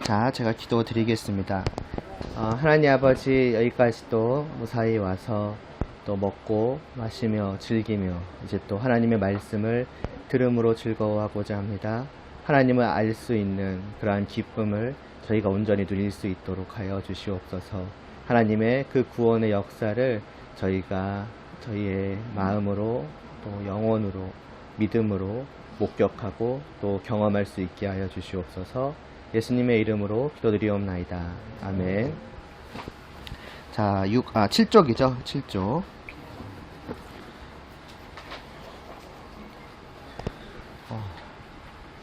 자, 제가 기도 드리겠습니다. 하나님 아버지, 여기까지 또 무사히 와서 또 먹고 마시며 즐기며 이제 또 하나님의 말씀을 들음으로 즐거워하고자 합니다. 하나님을 알 수 있는 그러한 기쁨을 저희가 온전히 누릴 수 있도록 하여 주시옵소서. 하나님의 그 구원의 역사를 저희가 저희의 마음으로 또 영혼으로 믿음으로 목격하고 또 경험할 수 있게 하여 주시옵소서. 예수님의 이름으로 기도드리옵나이다. 아멘. 자, 7쪽이죠. 7쪽.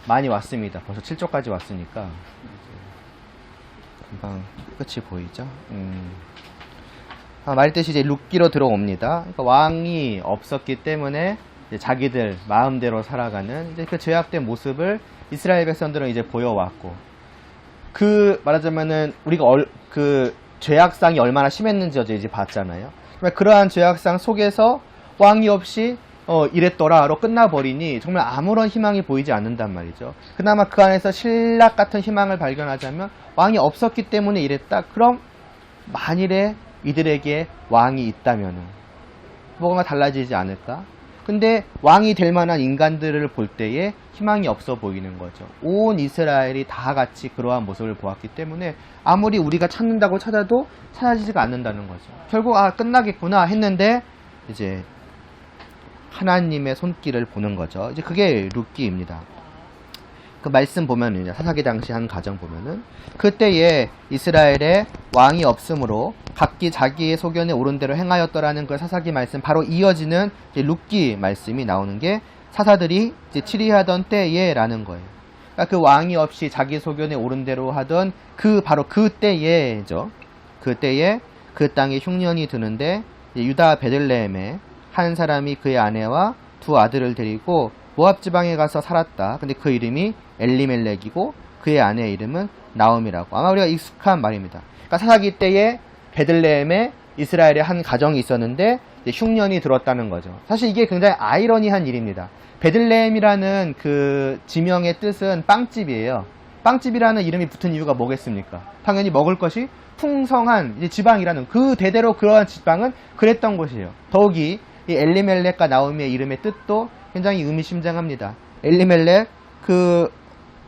많이 왔습니다. 벌써 7쪽까지 왔으니까 금방 끝이 보이죠. 말 뜻이 이제 룻기로 들어옵니다. 그러니까 왕이 없었기 때문에 이제 자기들 마음대로 살아가는 이제 그 죄악된 모습을 이스라엘 백성들은 이제 보여왔고, 말하자면은 우리가 그 죄악상이 얼마나 심했는지 어제 이제 봤잖아요. 그러한 죄악상 속에서 왕이 없이 이랬더라로 끝나버리니 정말 아무런 희망이 보이지 않는단 말이죠. 그나마 그 안에서 신락 같은 희망을 발견하자면 왕이 없었기 때문에 이랬다. 그럼 만일에 이들에게 왕이 있다면은 뭐가 달라지지 않을까? 근데 왕이 될 만한 인간들을 볼 때에 희망이 없어 보이는 거죠. 온 이스라엘이 다 같이 그러한 모습을 보았기 때문에 아무리 우리가 찾는다고 찾아도 찾아지지가 않는다는 거죠. 결국 끝나겠구나 했는데 이제 하나님의 손길을 보는 거죠. 이제 그게 룻기입니다. 그 말씀 보면은 사사기 당시 한 가정 보면은 그때에 이스라엘에 왕이 없으므로 각기 자기의 소견에 옳은 대로 행하였더라는 그 사사기 말씀 바로 이어지는 룻기 말씀이 나오는 게 사사들이 이제 치리하던 때에라는 거예요. 그러니까 그 왕이 없이 자기 소견에 옳은 대로 하던 바로 그 때에죠. 그 때에 그 땅에 흉년이 드는데 유다 베들레헴에 한 사람이 그의 아내와 두 아들을 데리고 모압 지방에 가서 살았다. 근데 그 이름이 엘리멜렉이고 그의 아내의 이름은 나옴이라고. 아마 우리가 익숙한 말입니다. 그러니까 사사기 때에 베들레헴에 이스라엘의 한 가정이 있었는데 흉년이 들었다는 거죠. 사실 이게 굉장히 아이러니한 일입니다. 베들레헴이라는 그 지명의 뜻은 빵집이에요. 빵집이라는 이름이 붙은 이유가 뭐겠습니까? 당연히 먹을 것이 풍성한 지방이라는 그 대대로 그러한 지방은 그랬던 곳이에요. 더욱이 이 엘리멜렉과 나오미의 이름의 뜻도 굉장히 의미심장합니다. 엘리멜렉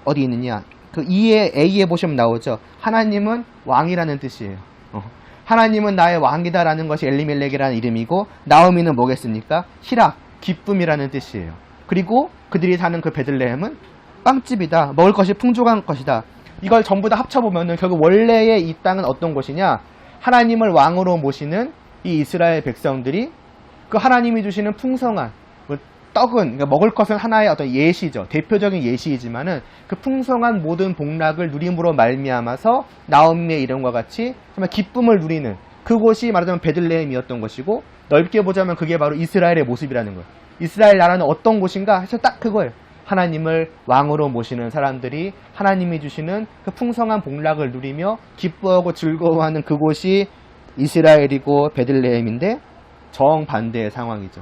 어디 있느냐? A에 보시면 나오죠. 하나님은 왕이라는 뜻이에요. 하나님은 나의 왕이다라는 것이 엘리멜렉이라는 이름이고, 나오미는 뭐겠습니까? 희락, 기쁨이라는 뜻이에요. 그리고 그들이 사는 그 베들레헴은 빵집이다. 먹을 것이 풍족한 것이다. 이걸 전부 다 합쳐보면은 결국 원래의 이 땅은 어떤 곳이냐? 하나님을 왕으로 모시는 이 이스라엘 백성들이 그 하나님이 주시는 풍성한 떡은, 그러니까 먹을 것은 하나의 어떤 예시죠. 대표적인 예시이지만은 그 풍성한 모든 복락을 누림으로 말미암아서 나오미의 이름과 같이 정말 기쁨을 누리는 그곳이 말하자면 베들레헴이었던 것이고, 넓게 보자면 그게 바로 이스라엘의 모습이라는 거예요. 이스라엘 나라는 어떤 곳인가 해서 딱 그거예요. 하나님을 왕으로 모시는 사람들이 하나님이 주시는 그 풍성한 복락을 누리며 기뻐하고 즐거워하는 그곳이 이스라엘이고 베들레헴인데, 정반대의 상황이죠.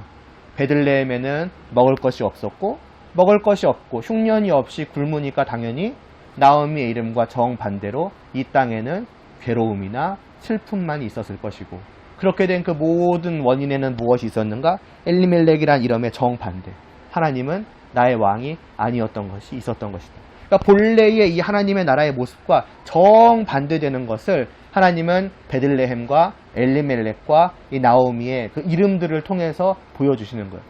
베들레헴에는 먹을 것이 없었고, 먹을 것이 없고 흉년이 없이 굶으니까 당연히 나오미의 이름과 정반대로 이 땅에는 괴로움이나 슬픔만 있었을 것이고, 그렇게 된 그 모든 원인에는 무엇이 있었는가? 엘리멜렉이란 이름의 정반대, 하나님은 나의 왕이 아니었던 것이 있었던 것이다. 그러니까 본래의 이 하나님의 나라의 모습과 정반대되는 것을 하나님은 베들레헴과 엘리멜렉과 이 나오미의 그 이름들을 통해서 보여주시는 거예요.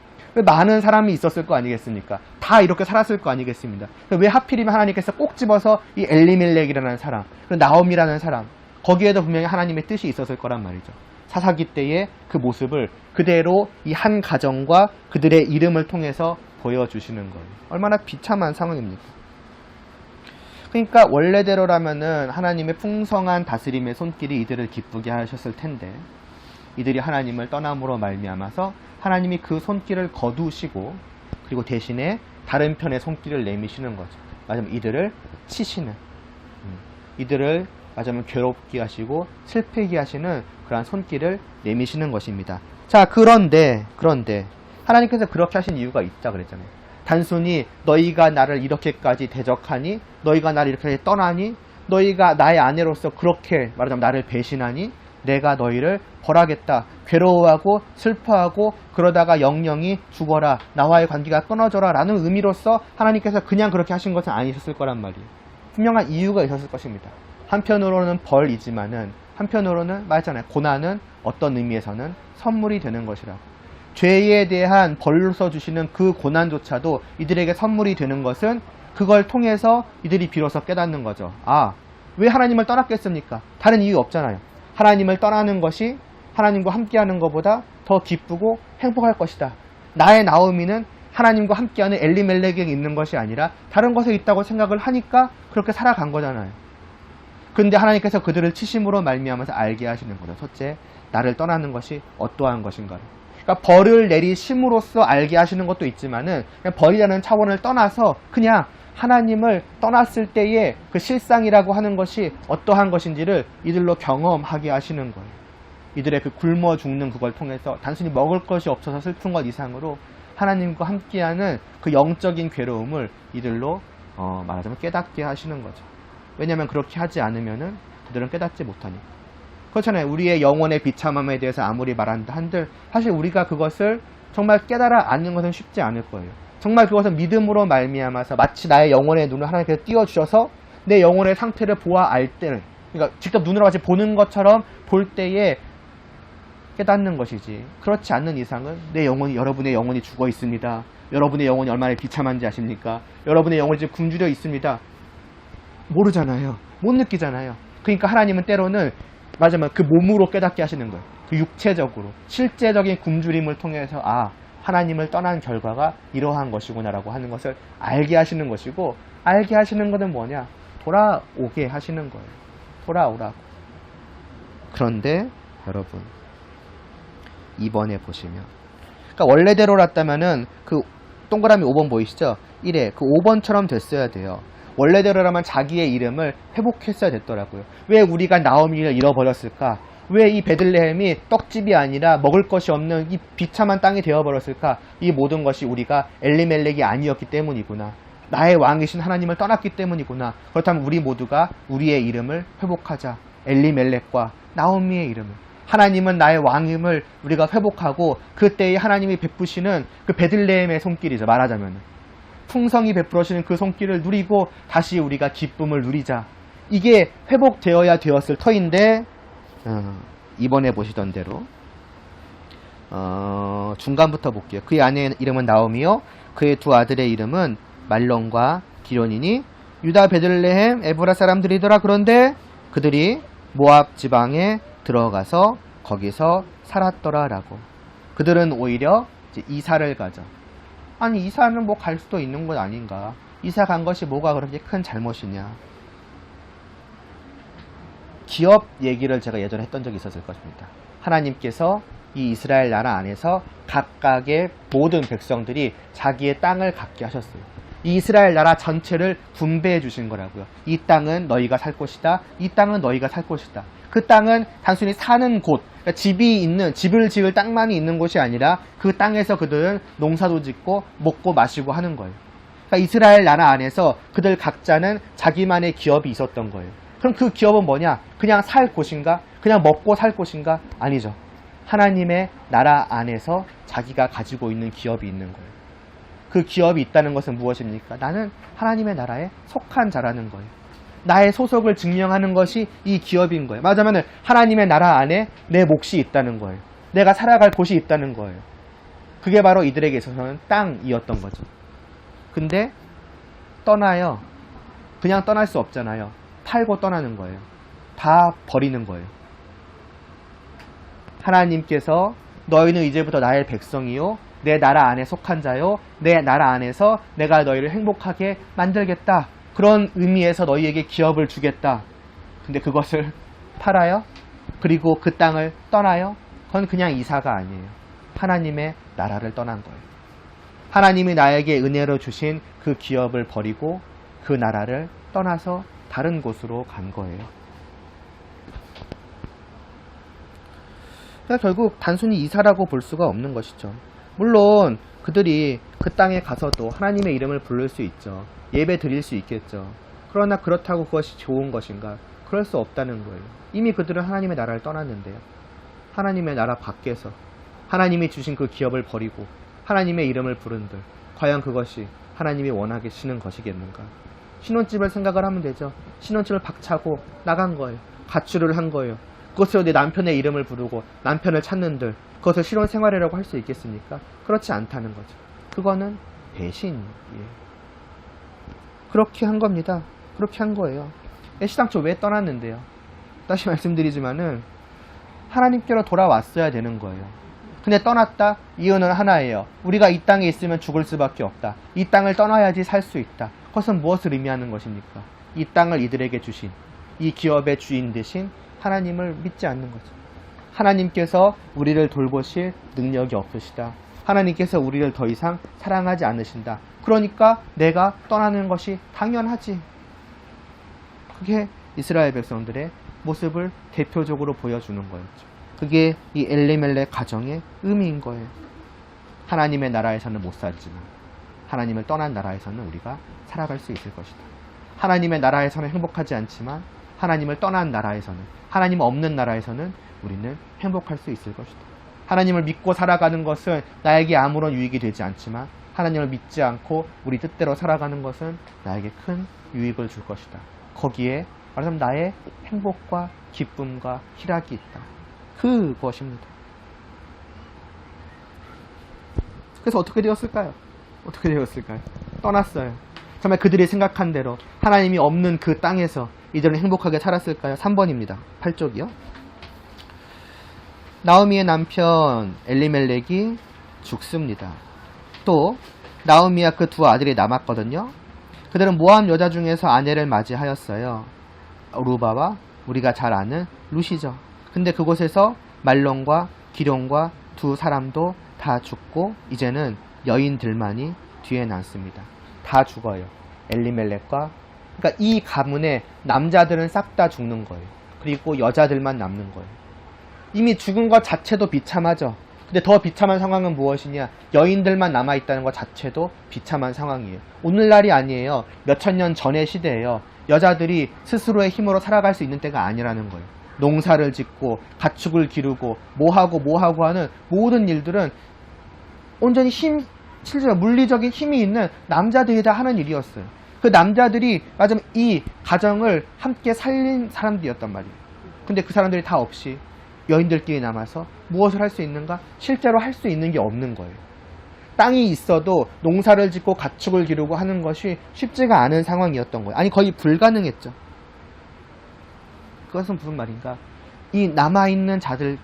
많은 사람이 있었을 거 아니겠습니까? 다 이렇게 살았을 거 아니겠습니까? 왜 하필이면 하나님께서 꼭 집어서 이 엘리멜렉이라는 사람, 그리고 나오미라는 사람, 거기에도 분명히 하나님의 뜻이 있었을 거란 말이죠. 사사기 때의 그 모습을 그대로 이 한 가정과 그들의 이름을 통해서 보여주시는 거예요. 얼마나 비참한 상황입니까? 그러니까 원래대로라면은 하나님의 풍성한 다스림의 손길이 이들을 기쁘게 하셨을 텐데, 이들이 하나님을 떠남으로 말미암아서 하나님이 그 손길을 거두시고, 그리고 대신에 다른 편의 손길을 내미시는 거죠. 맞으면 이들을 치시는, 이들을 맞으면 괴롭게 하시고 슬프게 하시는 그러한 손길을 내미시는 것입니다. 자, 그런데 하나님께서 그렇게 하신 이유가 있다 그랬잖아요. 단순히 너희가 나를 이렇게까지 대적하니, 너희가 나를 이렇게 떠나니, 너희가 나의 아내로서 그렇게 말하자면 나를 배신하니 내가 너희를 벌하겠다. 괴로워하고 슬퍼하고 그러다가 영영이 죽어라. 나와의 관계가 끊어져라. 라는 의미로서 하나님께서 그냥 그렇게 하신 것은 아니셨을 거란 말이에요. 분명한 이유가 있었을 것입니다. 한편으로는 벌이지만은 한편으로는 말했잖아요. 고난은 어떤 의미에서는 선물이 되는 것이라고. 죄에 대한 벌로서 주시는 그 고난조차도 이들에게 선물이 되는 것은 그걸 통해서 이들이 비로소 깨닫는 거죠. 아, 왜 하나님을 떠났겠습니까? 다른 이유 없잖아요. 하나님을 떠나는 것이 하나님과 함께하는 것보다 더 기쁘고 행복할 것이다. 나의 나오미는 하나님과 함께하는 엘리멜렉에 있는 것이 아니라 다른 것에 있다고 생각을 하니까 그렇게 살아간 거잖아요. 근데 하나님께서 그들을 치심으로 말미암아서 알게 하시는 거죠. 첫째, 나를 떠나는 것이 어떠한 것인가를. 그러니까 벌을 내리심으로써 알게 하시는 것도 있지만은 그냥 벌이라는 차원을 떠나서 그냥 하나님을 떠났을 때의 그 실상이라고 하는 것이 어떠한 것인지를 이들로 경험하게 하시는 거예요. 이들의 그 굶어 죽는 그걸 통해서 단순히 먹을 것이 없어서 슬픈 것 이상으로 하나님과 함께하는 그 영적인 괴로움을 이들로 말하자면 깨닫게 하시는 거죠. 왜냐하면 그렇게 하지 않으면은 그들은 깨닫지 못하니까. 그렇잖아요. 우리의 영혼의 비참함에 대해서 아무리 말한다 한들 사실 우리가 그것을 정말 깨달아 아는 것은 쉽지 않을 거예요. 정말 그것은 믿음으로 말미암아서 마치 나의 영혼의 눈을 하나님께서 띄워주셔서 내 영혼의 상태를 보아 알 때는, 그러니까 직접 눈으로 같이 보는 것처럼 볼 때에 깨닫는 것이지, 그렇지 않는 이상은 여러분의 영혼이 죽어 있습니다. 여러분의 영혼이 얼마나 비참한지 아십니까? 여러분의 영혼이 지금 굶주려 있습니다. 모르잖아요. 못 느끼잖아요. 그러니까 하나님은 때로는 맞으면 그 몸으로 깨닫게 하시는 거예요. 그 육체적으로 실제적인 굶주림을 통해서 하나님을 떠난 결과가 이러한 것이구나라고 하는 것을 알게 하시는 것이고, 알게 하시는 것은 뭐냐? 돌아오게 하시는 거예요. 돌아오라고. 그런데 여러분, 이번에 보시면, 그러니까 원래대로랐다면은 그 동그라미 5번 보이시죠? 1에 그 5번처럼 됐어야 돼요. 원래대로라면 자기의 이름을 회복했어야 됐더라고요. 왜 우리가 나오미를 잃어버렸을까? 왜 이 베들레헴이 떡집이 아니라 먹을 것이 없는 이 비참한 땅이 되어버렸을까? 이 모든 것이 우리가 엘리멜렉이 아니었기 때문이구나. 나의 왕이신 하나님을 떠났기 때문이구나. 그렇다면 우리 모두가 우리의 이름을 회복하자. 엘리멜렉과 나오미의 이름을. 하나님은 나의 왕임을 우리가 회복하고 그때의 하나님이 베푸시는 그 베들레헴의 손길이죠. 말하자면 풍성히 베풀어지는 그 손길을 누리고 다시 우리가 기쁨을 누리자. 이게 회복되어야 되었을 터인데 이번에 보시던 대로 중간부터 볼게요. 그의 아내의 이름은 나오미요, 그의 두 아들의 이름은 말론과 기련이니 유다 베들레헴 에브라 사람들이더라. 그런데 그들이 모압 지방에 들어가서 거기서 살았더라 라고. 그들은 오히려 이제 이사를 가죠. 아니, 이사는 뭐 갈 수도 있는 것 아닌가? 이사 간 것이 뭐가 그렇게 큰 잘못이냐? 기업 얘기를 제가 예전에 했던 적이 있었을 것입니다. 하나님께서 이 이스라엘 나라 안에서 각각의 모든 백성들이 자기의 땅을 갖게 하셨어요. 이 이스라엘 나라 전체를 분배해 주신 거라고요. 이 땅은 너희가 살 곳이다. 이 땅은 너희가 살 곳이다. 그 땅은 단순히 사는 곳, 그러니까 집을 지을 땅만이 있는 곳이 아니라 그 땅에서 그들은 농사도 짓고 먹고 마시고 하는 거예요. 그러니까 이스라엘 나라 안에서 그들 각자는 자기만의 기업이 있었던 거예요. 그럼 그 기업은 뭐냐? 그냥 살 곳인가? 그냥 먹고 살 곳인가? 아니죠. 하나님의 나라 안에서 자기가 가지고 있는 기업이 있는 거예요. 그 기업이 있다는 것은 무엇입니까? 나는 하나님의 나라에 속한 자라는 거예요. 나의 소속을 증명하는 것이 이 기업인 거예요. 말하자면 하나님의 나라 안에 내 몫이 있다는 거예요. 내가 살아갈 곳이 있다는 거예요. 그게 바로 이들에게 있어서는 땅이었던 거죠. 근데 떠나요. 그냥 떠날 수 없잖아요. 팔고 떠나는 거예요. 다 버리는 거예요. 하나님께서 너희는 이제부터 나의 백성이요, 내 나라 안에 속한 자요, 내 나라 안에서 내가 너희를 행복하게 만들겠다. 그런 의미에서 너희에게 기업을 주겠다. 근데 그것을 팔아요? 그리고 그 땅을 떠나요? 그건 그냥 이사가 아니에요. 하나님의 나라를 떠난 거예요. 하나님이 나에게 은혜로 주신 그 기업을 버리고 그 나라를 떠나서 다른 곳으로 간 거예요. 그러니까 결국 단순히 이사라고 볼 수가 없는 것이죠. 물론 그들이 그 땅에 가서도 하나님의 이름을 부를 수 있죠. 예배 드릴 수 있겠죠. 그러나 그렇다고 그것이 좋은 것인가? 그럴 수 없다는 거예요. 이미 그들은 하나님의 나라를 떠났는데요. 하나님의 나라 밖에서 하나님이 주신 그 기업을 버리고 하나님의 이름을 부른들 과연 그것이 하나님이 원하시는 것이겠는가? 신혼집을 생각을 하면 되죠. 신혼집을 박차고 나간 거예요. 가출을 한 거예요. 그것으로 내 남편의 이름을 부르고 남편을 찾는들 그것을 신혼 생활이라고 할 수 있겠습니까? 그렇지 않다는 거죠. 그거는 배신이에요. 그렇게 한 겁니다. 그렇게 한 거예요. 애시당초 왜 떠났는데요? 다시 말씀드리지만은 하나님께로 돌아왔어야 되는 거예요. 근데 떠났다? 이유는 하나예요. 우리가 이 땅에 있으면 죽을 수밖에 없다. 이 땅을 떠나야지 살 수 있다. 그것은 무엇을 의미하는 것입니까? 이 땅을 이들에게 주신 이 기업의 주인 되신 하나님을 믿지 않는 거죠. 하나님께서 우리를 돌보실 능력이 없으시다. 하나님께서 우리를 더 이상 사랑하지 않으신다. 그러니까 내가 떠나는 것이 당연하지. 그게 이스라엘 백성들의 모습을 대표적으로 보여주는 거였죠. 그게 이 엘리멜렉 가정의 의미인 거예요. 하나님의 나라에서는 못 살지만 하나님을 떠난 나라에서는 우리가 살아갈 수 있을 것이다. 하나님의 나라에서는 행복하지 않지만 하나님을 떠난 나라에서는, 하나님 없는 나라에서는 우리는 행복할 수 있을 것이다. 하나님을 믿고 살아가는 것은 나에게 아무런 유익이 되지 않지만 하나님을 믿지 않고 우리 뜻대로 살아가는 것은 나에게 큰 유익을 줄 것이다. 거기에 말하자면 나의 행복과 기쁨과 희락이 있다. 그것입니다. 그래서 어떻게 되었을까요? 어떻게 되었을까요? 떠났어요. 정말 그들이 생각한 대로 하나님이 없는 그 땅에서 이제는 행복하게 살았을까요? 3번입니다. 8쪽이요. 나오미의 남편 엘리멜렉이 죽습니다. 또 나오미와 그 두 아들이 남았거든요. 그들은 모압 여자 중에서 아내를 맞이하였어요. 루바와 우리가 잘 아는 룻이죠. 근데 그곳에서 말론과 기룡과 두 사람도 다 죽고 이제는 여인들만이 뒤에 남습니다. 다 죽어요. 엘리멜렉과 그러니까 이 가문의 남자들은 싹 다 죽는 거예요. 그리고 여자들만 남는 거예요. 이미 죽은 것 자체도 비참하죠. 근데 더 비참한 상황은 무엇이냐? 여인들만 남아있다는 것 자체도 비참한 상황이에요. 오늘날이 아니에요. 몇천 년 전의 시대예요. 여자들이 스스로의 힘으로 살아갈 수 있는 때가 아니라는 거예요. 농사를 짓고 가축을 기르고 뭐하고 하는 모든 일들은 온전히 실제로 물리적인 힘이 있는 남자들이 다 하는 일이었어요. 그 남자들이 맞으면 이 가정을 함께 살린 사람들이었단 말이에요. 근데 그 사람들이 다 없이 여인들끼리 남아서 무엇을 할 수 있는가? 실제로 할 수 있는 게 없는 거예요. 땅이 있어도 농사를 짓고 가축을 기르고 하는 것이 쉽지가 않은 상황이었던 거예요. 아니 거의 불가능했죠. 그것은 무슨 말인가? 이 남아있는 자들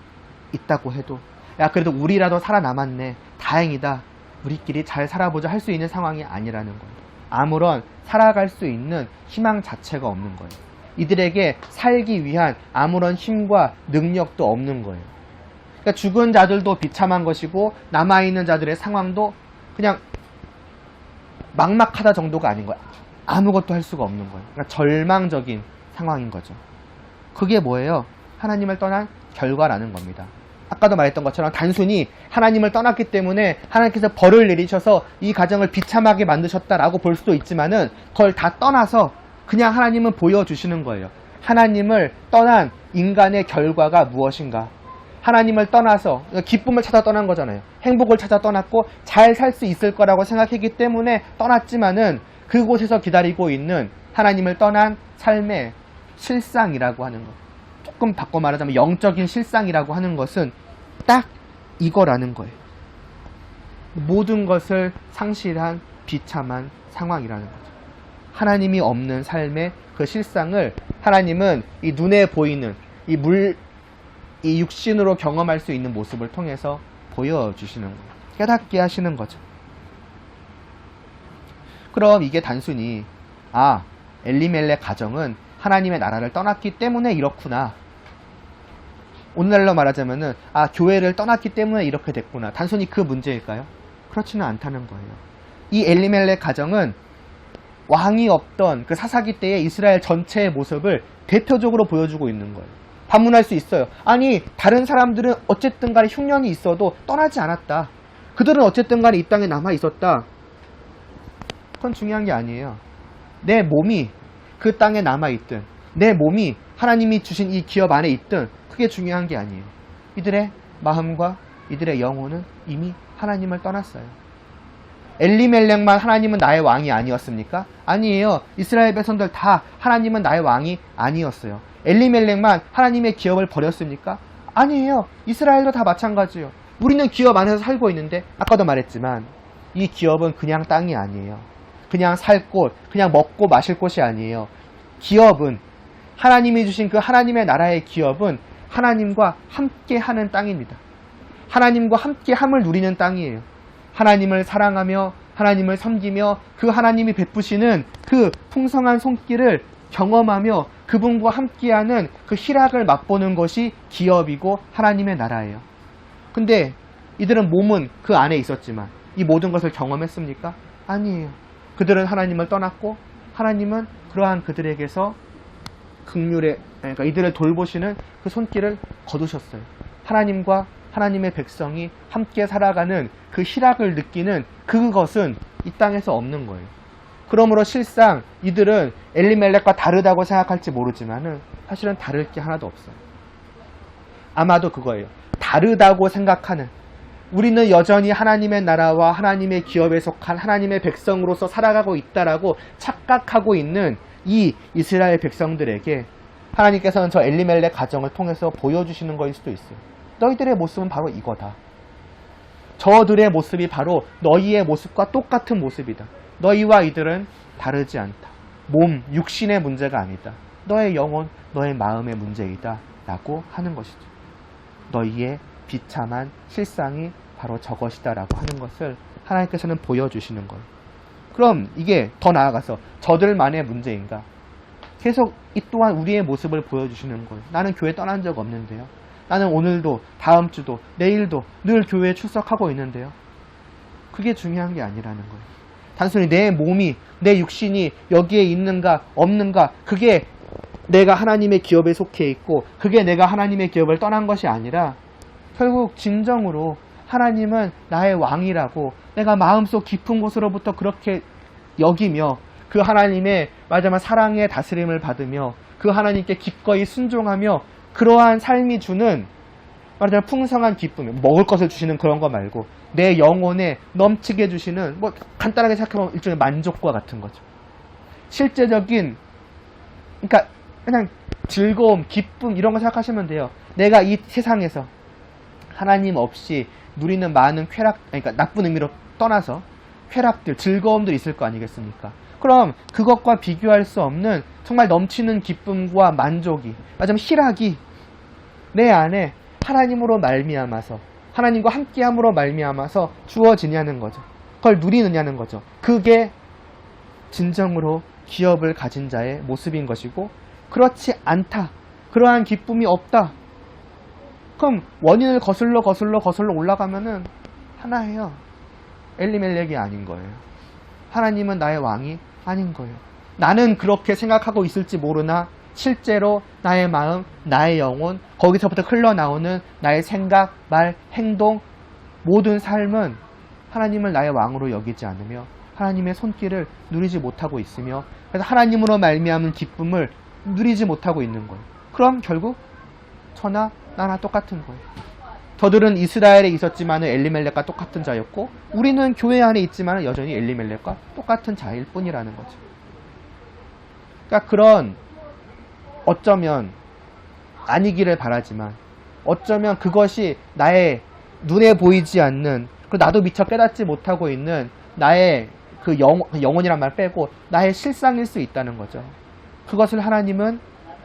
있다고 해도 야 그래도 우리라도 살아남았네. 다행이다. 우리끼리 잘 살아보자 할 수 있는 상황이 아니라는 거예요. 아무런 살아갈 수 있는 희망 자체가 없는 거예요. 이들에게 살기 위한 아무런 힘과 능력도 없는 거예요. 그러니까 죽은 자들도 비참한 것이고 남아있는 자들의 상황도 그냥 막막하다 정도가 아닌 거예요. 아무것도 할 수가 없는 거예요. 그러니까 절망적인 상황인 거죠. 그게 뭐예요? 하나님을 떠난 결과라는 겁니다. 아까도 말했던 것처럼 단순히 하나님을 떠났기 때문에 하나님께서 벌을 내리셔서 이 가정을 비참하게 만드셨다라고 볼 수도 있지만은 그걸 다 떠나서 그냥 하나님은 보여주시는 거예요. 하나님을 떠난 인간의 결과가 무엇인가? 하나님을 떠나서 기쁨을 찾아 떠난 거잖아요. 행복을 찾아 떠났고 잘 살 수 있을 거라고 생각했기 때문에 떠났지만은 그곳에서 기다리고 있는 하나님을 떠난 삶의 실상이라고 하는 것. 조금 바꿔 말하자면 영적인 실상이라고 하는 것은 딱 이거라는 거예요. 모든 것을 상실한 비참한 상황이라는 거죠. 하나님이 없는 삶의 그 실상을 하나님은 이 눈에 보이는 이 육신으로 경험할 수 있는 모습을 통해서 보여주시는 거예요. 깨닫게 하시는 거죠. 그럼 이게 단순히 엘리멜렉 가정은 하나님의 나라를 떠났기 때문에 이렇구나. 오늘날로 말하자면은 교회를 떠났기 때문에 이렇게 됐구나. 단순히 그 문제일까요? 그렇지는 않다는 거예요. 이 엘리멜렉 가정은 왕이 없던 그 사사기 때의 이스라엘 전체의 모습을 대표적으로 보여주고 있는 거예요. 반문할 수 있어요. 아니 다른 사람들은 어쨌든 간에 흉년이 있어도 떠나지 않았다. 그들은 어쨌든 간에 이 땅에 남아 있었다. 그건 중요한 게 아니에요. 내 몸이 그 땅에 남아있든 내 몸이 하나님이 주신 이 기업 안에 있든 그게 중요한 게 아니에요. 이들의 마음과 이들의 영혼은 이미 하나님을 떠났어요. 엘리멜렉만 하나님은 나의 왕이 아니었습니까? 아니에요. 이스라엘 백성들 다 하나님은 나의 왕이 아니었어요. 엘리멜렉만 하나님의 기업을 버렸습니까? 아니에요. 이스라엘도 다 마찬가지예요. 우리는 기업 안에서 살고 있는데 아까도 말했지만 이 기업은 그냥 땅이 아니에요. 그냥 살 곳, 그냥 먹고 마실 곳이 아니에요. 기업은 하나님이 주신 그 하나님의 나라의 기업은 하나님과 함께하는 땅입니다. 하나님과 함께함을 누리는 땅이에요. 하나님을 사랑하며 하나님을 섬기며 그 하나님이 베푸시는 그 풍성한 손길을 경험하며 그분과 함께하는 그 희락을 맛보는 것이 기업이고 하나님의 나라예요. 근데 이들은 몸은 그 안에 있었지만 이 모든 것을 경험했습니까? 아니에요. 그들은 하나님을 떠났고 하나님은 그러한 그들에게서 긍휼의, 그러니까 이들을 돌보시는 그 손길을 거두셨어요. 하나님과 하나님의 백성이 함께 살아가는 그 희락을 느끼는 그것은 이 땅에서 없는 거예요. 그러므로 실상 이들은 엘리멜렉과 다르다고 생각할지 모르지만은 사실은 다를 게 하나도 없어요. 아마도 그거예요. 다르다고 생각하는, 우리는 여전히 하나님의 나라와 하나님의 기업에 속한 하나님의 백성으로서 살아가고 있다라고 착각하고 있는 이 이스라엘 백성들에게 하나님께서는 저 엘리멜렉 가정을 통해서 보여주시는 거일 수도 있어요. 너희들의 모습은 바로 이거다. 저들의 모습이 바로 너희의 모습과 똑같은 모습이다. 너희와 이들은 다르지 않다. 몸, 육신의 문제가 아니다. 너의 영혼, 너의 마음의 문제이다 라고 하는 것이죠. 너희의 비참한 실상이 바로 저것이다 라고 하는 것을 하나님께서는 보여주시는 거예요. 그럼 이게 더 나아가서 저들만의 문제인가? 계속 이 또한 우리의 모습을 보여주시는 거예요. 나는 교회 떠난 적 없는데요. 나는 오늘도 다음 주도 내일도 늘 교회에 출석하고 있는데요. 그게 중요한 게 아니라는 거예요. 단순히 내 몸이, 내 육신이 여기에 있는가 없는가, 그게 내가 하나님의 기업에 속해 있고 그게 내가 하나님의 기업을 떠난 것이 아니라 결국 진정으로 하나님은 나의 왕이라고 내가 마음속 깊은 곳으로부터 그렇게 여기며 그 하나님의 말하자면 사랑의 다스림을 받으며 그 하나님께 기꺼이 순종하며 그러한 삶이 주는 말하자면 풍성한 기쁨, 먹을 것을 주시는 그런 거 말고 내 영혼에 넘치게 해주시는, 뭐 간단하게 생각해보면 일종의 만족과 같은 거죠. 실제적인, 그러니까 그냥 즐거움, 기쁨 이런 거 생각하시면 돼요. 내가 이 세상에서 하나님 없이 누리는 많은 쾌락, 그러니까 나쁜 의미로 떠나서 쾌락들, 즐거움들 있을 거 아니겠습니까? 그럼 그것과 비교할 수 없는 정말 넘치는 기쁨과 만족이, 말하자면 희락이 내 안에 하나님으로 말미암아서, 하나님과 함께함으로 말미암아서 주어지냐는 거죠. 그걸 누리느냐는 거죠. 그게 진정으로 기업을 가진 자의 모습인 것이고, 그렇지 않다, 그러한 기쁨이 없다, 그럼 원인을 거슬러 올라가면은 하나예요. 엘리멜렉이 아닌 거예요. 하나님은 나의 왕이 아닌 거예요. 나는 그렇게 생각하고 있을지 모르나 실제로 나의 마음, 나의 영혼, 거기서부터 흘러나오는 나의 생각, 말, 행동, 모든 삶은 하나님을 나의 왕으로 여기지 않으며 하나님의 손길을 누리지 못하고 있으며, 그래서 하나님으로 말미암은 기쁨을 누리지 못하고 있는 거예요. 그럼 결국 저나 나나 똑같은 거예요. 저들은 이스라엘에 있었지만 엘리멜렉과 똑같은 자였고, 우리는 교회 안에 있지만 여전히 엘리멜렉과 똑같은 자일 뿐이라는 거죠. 그러니까 그런, 어쩌면 아니기를 바라지만 어쩌면 그것이 나의 눈에 보이지 않는, 그리고 나도 미처 깨닫지 못하고 있는 나의 그 영혼이란 말 빼고 나의 실상일 수 있다는 거죠. 그것을 하나님은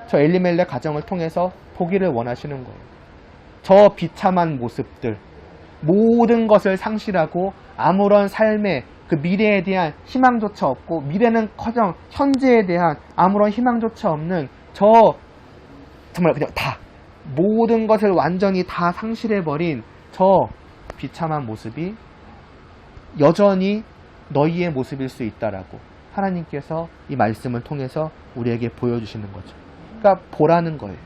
저 엘리멜렉 가정을 통해서 보기를 원하시는 거예요. 저 비참한 모습들, 모든 것을 상실하고 아무런 삶의 그 미래에 대한 희망조차 없고, 미래는커녕 현재에 대한 아무런 희망조차 없는 저 정말 그냥 다 모든 것을 완전히 다 상실해버린 저 비참한 모습이 여전히 너희의 모습일 수 있다라고 하나님께서 이 말씀을 통해서 우리에게 보여주시는 거죠. 그러니까 보라는 거예요.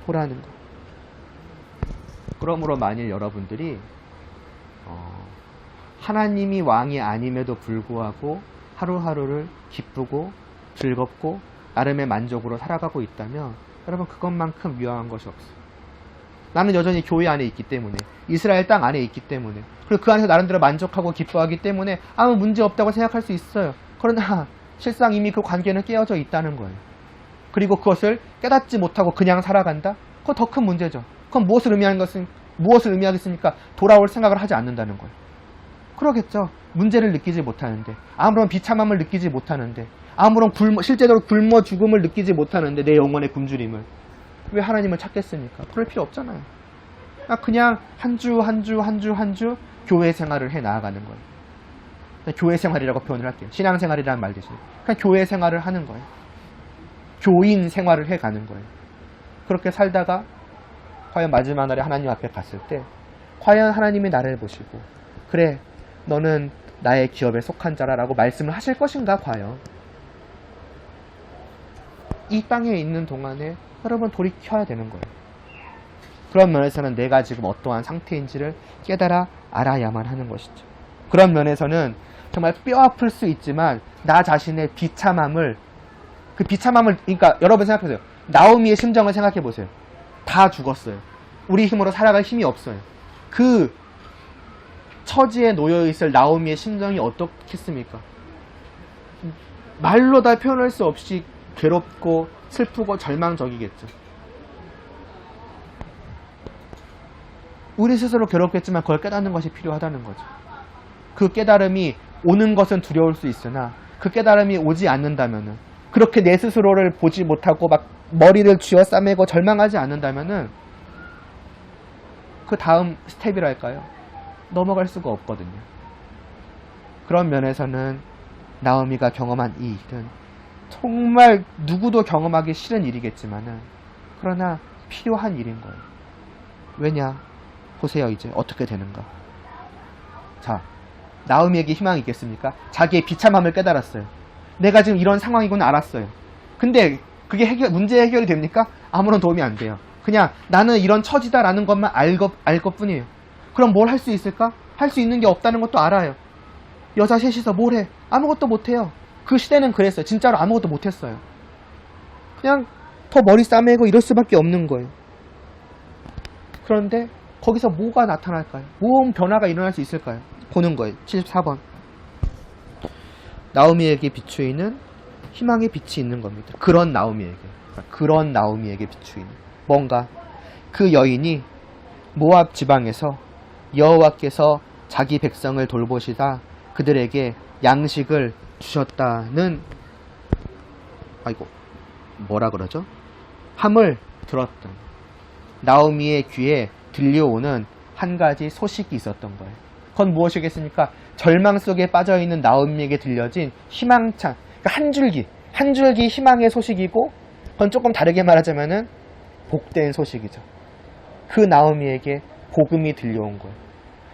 보라는 거. 그러므로 만일 여러분들이 하나님이 왕이 아님에도 불구하고 하루하루를 기쁘고 즐겁고 나름의 만족으로 살아가고 있다면 여러분 그것만큼 위험한 것이 없어요. 나는 여전히 교회 안에 있기 때문에, 이스라엘 땅 안에 있기 때문에, 그리고 그 안에서 나름대로 만족하고 기뻐하기 때문에 아무 문제 없다고 생각할 수 있어요. 그러나 실상 이미 그 관계는 깨어져 있다는 거예요. 그리고 그것을 깨닫지 못하고 그냥 살아간다? 그건 더 큰 문제죠. 그건 무엇을 의미하겠습니까? 돌아올 생각을 하지 않는다는 거예요. 그러겠죠. 문제를 느끼지 못하는데, 아무런 비참함을 느끼지 못하는데, 아무런 실제적으로 굶어 죽음을 느끼지 못하는데, 내 영혼의 굶주림을 왜 하나님을 찾겠습니까? 그럴 필요 없잖아요. 그냥 한 주 교회 생활을 해 나아가는 거예요. 교회 생활이라고 표현을 할게요. 신앙생활이라는 말 대신 그냥 교회 생활을 하는 거예요. 교인 생활을 해가는 거예요. 그렇게 살다가 과연 마지막 날에 하나님 앞에 갔을 때 과연 하나님이 나를 보시고 그래 너는 나의 기업에 속한 자라 라고 말씀을 하실 것인가 과연. 이 땅에 있는 동안에 여러분 돌이켜야 되는 거예요. 그런 면에서는 내가 지금 어떠한 상태인지를 깨달아 알아야만 하는 것이죠. 그런 면에서는 정말 뼈 아플 수 있지만 나 자신의 비참함을 그러니까 여러분 생각해보세요. 나오미의 심정을 생각해 보세요. 다 죽었어요. 우리 힘으로 살아갈 힘이 없어요. 그 처지에 놓여있을 나오미의 심정이 어떻겠습니까? 말로 다 표현할 수 없이 괴롭고 슬프고 절망적이겠죠. 우리 스스로 괴롭겠지만 그걸 깨닫는 것이 필요하다는 거죠. 그 깨달음이 오는 것은 두려울 수 있으나 그 깨달음이 오지 않는다면은 그렇게 내 스스로를 보지 못하고 막 머리를 쥐어 싸매고 절망하지 않는다면은 그 다음 스텝이랄까요? 넘어갈 수가 없거든요. 그런 면에서는 나오미가 경험한 이 일은 정말 누구도 경험하기 싫은 일이겠지만은 그러나 필요한 일인 거예요. 왜냐? 보세요 이제 어떻게 되는가. 자, 나오미에게 희망이 있겠습니까? 자기의 비참함을 깨달았어요. 내가 지금 이런 상황이구나 알았어요. 근데 그게 문제 해결이 됩니까? 아무런 도움이 안 돼요. 그냥 나는 이런 처지다라는 것만 알 것뿐이에요. 그럼 뭘 할 수 있을까? 할 수 있는 게 없다는 것도 알아요. 여자 셋이서 뭘 해? 아무것도 못해요. 그 시대는 그랬어요. 진짜로 아무것도 못했어요. 그냥 더 머리 싸매고 이럴 수밖에 없는 거예요. 그런데 거기서 뭐가 나타날까요? 무슨 변화가 일어날 수 있을까요? 보는 거예요. 74번. 나오미에게 비추이는 희망의 빛이 있는 겁니다. 그런 나오미에게 비추이는 뭔가 그 여인이 모압 지방에서 여호와께서 자기 백성을 돌보시다 그들에게 양식을 주셨다는 뭐라 그러죠? 함을 들었던 나오미의 귀에 들려오는 한 가지 소식이 있었던 거예요. 그건 무엇이겠습니까? 절망 속에 빠져있는 나오미에게 들려진 희망찬, 그러니까 한 줄기 희망의 소식이고, 그건 조금 다르게 말하자면은 복된 소식이죠. 그 나오미에게 복음이 들려온 거예요.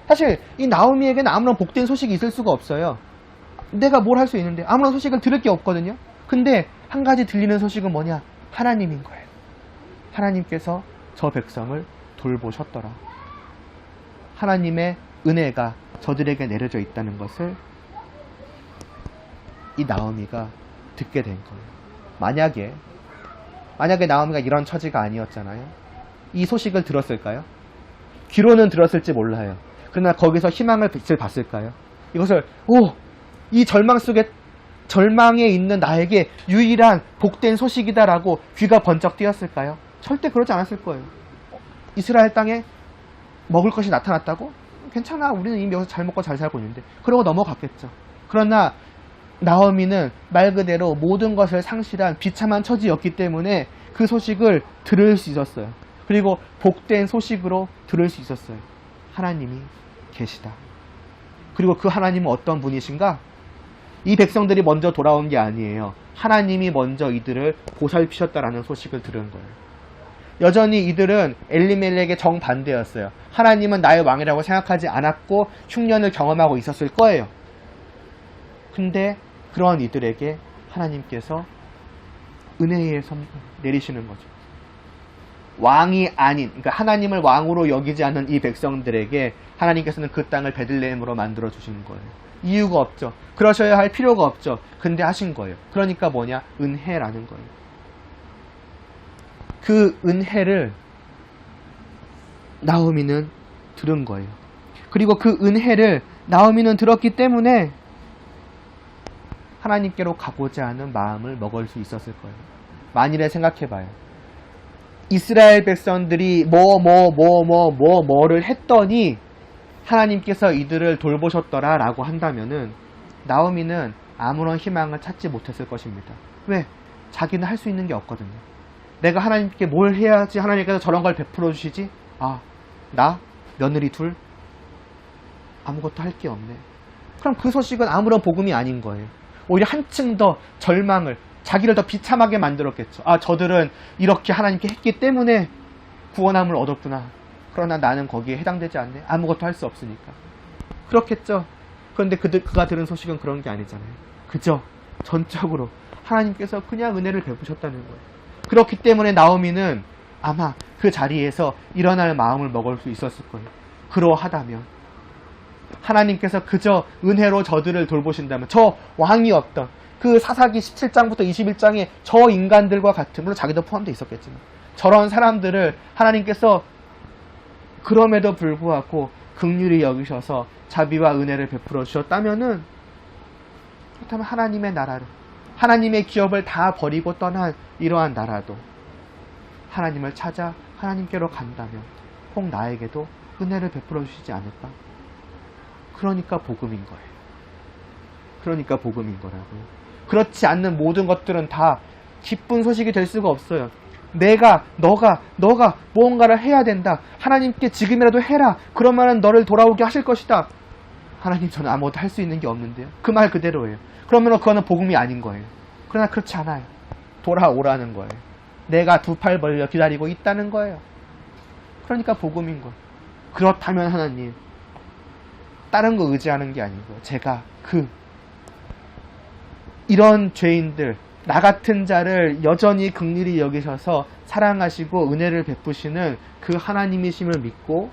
사실 이 나오미에게는 아무런 복된 소식이 있을 수가 없어요. 내가 뭘 할 수 있는데 아무런 소식을 들을 게 없거든요. 근데 한 가지 들리는 소식은 뭐냐? 하나님인 거예요. 하나님께서 저 백성을 돌보셨더라. 하나님의 은혜가 저들에게 내려져 있다는 것을 이 나오미가 듣게 된 거예요. 만약에 나오미가 이런 처지가 아니었잖아요. 이 소식을 들었을까요? 귀로는 들었을지 몰라요. 그러나 거기서 희망의 빛을 봤을까요? 이것을 이 절망에 있는 나에게 유일한 복된 소식이다라고 귀가 번쩍 뜨였을까요? 절대 그러지 않았을 거예요. 이스라엘 땅에 먹을 것이 나타났다고? 괜찮아. 우리는 이미 여기서 잘 먹고 잘 살고 있는데. 그러고 넘어갔겠죠. 그러나 나오미는 말 그대로 모든 것을 상실한 비참한 처지였기 때문에 그 소식을 들을 수 있었어요. 그리고 복된 소식으로 들을 수 있었어요. 하나님이 계시다. 그리고 그 하나님은 어떤 분이신가? 이 백성들이 먼저 돌아온 게 아니에요. 하나님이 먼저 이들을 보살피셨다라는 소식을 들은 거예요. 여전히 이들은 엘리멜렉의 정반대였어요. 하나님은 나의 왕이라고 생각하지 않았고 흉년을 경험하고 있었을 거예요. 근데 그런 이들에게 하나님께서 은혜의 선 내리시는 거죠. 왕이 아닌, 그러니까 하나님을 왕으로 여기지 않는 이 백성들에게 하나님께서는 그 땅을 베들레헴으로 만들어 주시는 거예요. 이유가 없죠. 그러셔야 할 필요가 없죠. 근데 하신 거예요. 그러니까 뭐냐? 은혜라는 거예요. 그 은혜를 나오미는 들은 거예요. 그리고 그 은혜를 나오미는 들었기 때문에 하나님께로 가고자 하는 마음을 먹을 수 있었을 거예요. 만일에 생각해봐요. 이스라엘 백성들이 뭐를 했더니 하나님께서 이들을 돌보셨더라 라고 한다면은 나오미는 아무런 희망을 찾지 못했을 것입니다. 왜? 자기는 할 수 있는 게 없거든요. 내가 하나님께 뭘 해야지 하나님께서 저런 걸 베풀어 주시지? 나? 며느리 둘? 아무것도 할 게 없네. 그럼 그 소식은 아무런 복음이 아닌 거예요. 오히려 한층 더 절망을, 자기를 더 비참하게 만들었겠죠. 저들은 이렇게 하나님께 했기 때문에 구원함을 얻었구나. 그러나 나는 거기에 해당되지 않네. 아무것도 할 수 없으니까. 그렇겠죠. 그런데 그가 들은 소식은 그런 게 아니잖아요. 그저 전적으로 하나님께서 그냥 은혜를 베푸셨다는 거예요. 그렇기 때문에 나오미는 아마 그 자리에서 일어날 마음을 먹을 수 있었을 거예요. 그러하다면 하나님께서 그저 은혜로 저들을 돌보신다면 저 왕이 없던 그 사사기 17장부터 21장에 저 인간들과 같은, 물론 자기도 포함되어 있었겠지만 저런 사람들을 하나님께서 그럼에도 불구하고 긍휼히 여기셔서 자비와 은혜를 베풀어 주셨다면은, 그렇다면 하나님의 나라를, 하나님의 기업을 다 버리고 떠난 이러한 나라도 하나님을 찾아 하나님께로 간다면 혹 나에게도 은혜를 베풀어 주시지 않을까? 그러니까 복음인 거예요. 그러니까 복음인 거라고요. 그렇지 않는 모든 것들은 다 기쁜 소식이 될 수가 없어요. 너가 무언가를 해야 된다. 하나님께 지금이라도 해라. 그러면은 너를 돌아오게 하실 것이다. 하나님, 저는 아무것도 할 수 있는 게 없는데요. 그 말 그대로예요. 그러면 그거는 복음이 아닌 거예요. 그러나 그렇지 않아요. 돌아오라는 거예요. 내가 두 팔 벌려 기다리고 있다는 거예요. 그러니까 복음인 거예요. 그렇다면 하나님, 다른 거 의지하는 게 아니고 제가 이런 죄인들, 나 같은 자를 여전히 긍휼히 여기셔서 사랑하시고 은혜를 베푸시는 그 하나님이심을 믿고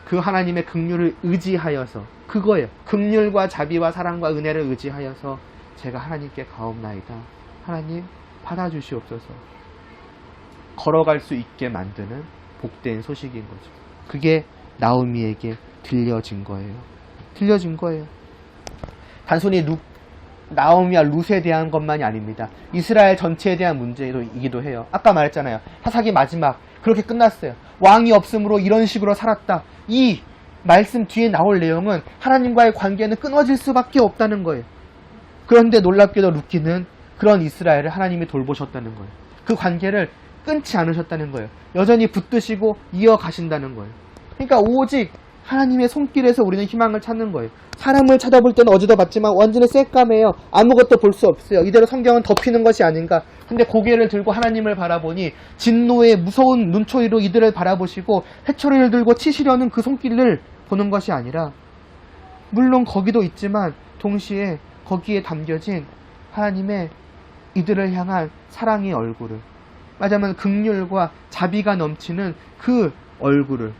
그 하나님의 긍휼을 의지하여서, 그거예요. 긍휼과 자비와 사랑과 은혜를 의지하여서 제가 하나님께 가옵나이다. 하나님 받아주시옵소서. 걸어갈 수 있게 만드는 복된 소식인 거죠. 그게 나오미에게 들려진 거예요. 단순히 나오미와 룻에 대한 것만이 아닙니다. 이스라엘 전체에 대한 문제이기도 해요. 아까 말했잖아요. 사사기 마지막 그렇게 끝났어요. 왕이 없으므로 이런 식으로 살았다. 이 말씀 뒤에 나올 내용은 하나님과의 관계는 끊어질 수밖에 없다는 거예요. 그런데 놀랍게도 룻기는 그런 이스라엘을 하나님이 돌보셨다는 거예요. 그 관계를 끊지 않으셨다는 거예요. 여전히 붙드시고 이어가신다는 거예요. 그러니까 오직 하나님의 손길에서 우리는 희망을 찾는 거예요. 사람을 찾아볼 때는 어제도 봤지만 완전히 새까매요. 아무것도 볼 수 없어요. 이대로 성경은 덮이는 것이 아닌가. 근데 고개를 들고 하나님을 바라보니 진노의 무서운 눈초리로 이들을 바라보시고 회초리를 들고 치시려는 그 손길을 보는 것이 아니라, 물론 거기도 있지만 동시에 거기에 담겨진 하나님의 이들을 향한 사랑의 얼굴을, 말하자면 긍휼과 자비가 넘치는 그 얼굴을,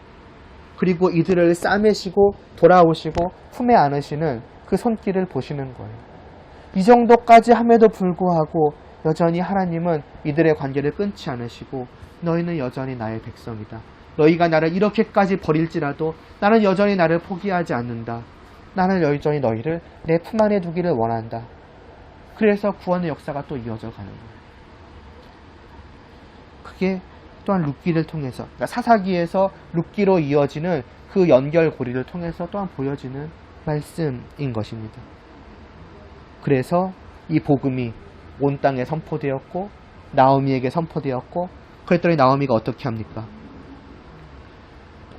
그리고 이들을 싸매시고 돌아오시고 품에 안으시는 그 손길을 보시는 거예요. 이 정도까지 함에도 불구하고 여전히 하나님은 이들의 관계를 끊지 않으시고, 너희는 여전히 나의 백성이다. 너희가 나를 이렇게까지 버릴지라도 나는 여전히 나를 포기하지 않는다. 나는 여전히 너희를 내 품 안에 두기를 원한다. 그래서 구원의 역사가 또 이어져 가는 거예요. 그게 또한 룻기를 통해서, 그러니까 사사기에서 룻기로 이어지는 그 연결고리를 통해서 또한 보여지는 말씀인 것입니다. 그래서 이 복음이 온 땅에 선포되었고 나오미에게 선포되었고, 그랬더니 나오미가 어떻게 합니까?